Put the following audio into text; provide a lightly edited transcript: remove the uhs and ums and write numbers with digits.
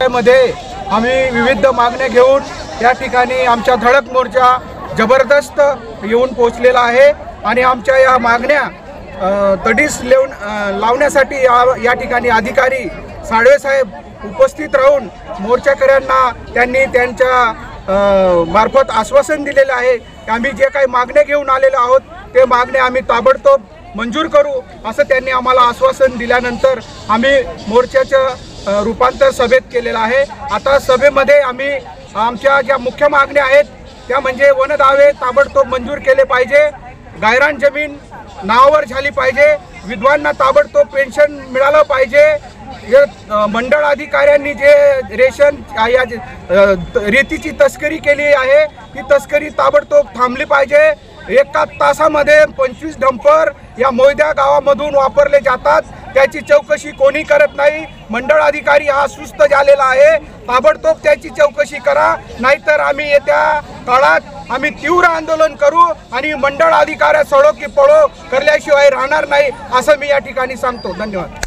मध्ये आम्ही विविध मागण्या घेऊन या ठिकाणी आमचा धडक मोर्चा जबरदस्त येऊन पोहोचलेला आहे आणि आमच्या या मागण्या तडीस लावण्यासाठी या ठिकाणी अधिकारी साळवे साहेब उपस्थित राहून मोर्चाकऱ्यांना त्यांनी त्यांच्या मार्फत आश्वासन दिलेले आहे की आम्ही जे काही मागण्या घेऊन आलेलो आहोत ते मागण्या आम्ही ताबडतोब मंजूर करू असं त्यांनी आम्हाला आश्वासन दिल्यानंतर आम्ही मोर्चाचं रूपांतर सभेत केलेलं आहे। आता सभेमध्ये आम्ही आमच्या ज्या मुख्य मागण्या आहेत त्या म्हणजे वनदावे ताबडतोब मंजूर केले पाहिजे, गायरान जमीन नावावर झाली पाहिजे, विधवांना ताबडतोब पेन्शन मिळालं पाहिजे, मंडळ अधिकाऱ्यांनी जे रेशन या रेतीची तस्करी केली आहे ती तस्करी ताबडतोब थांबली पाहिजे। एका तासामध्ये 25 डंपर या मोयद्या गावामधून वापरले जातात, त्याची चौकशी कोणी करत नाही। मंडळ अधिकारी हा सुस्त झालेला आहे, ताबडतोब त्याची चौकशी करा, नाहीतर आम्ही येत्या काळात आम्ही तीव्र आंदोलन करू आणि मंडळ अधिकाऱ्या सडो की पळो करल्याशिवाय राहणार नाही असं मी या ठिकाणी सांगतो। धन्यवाद।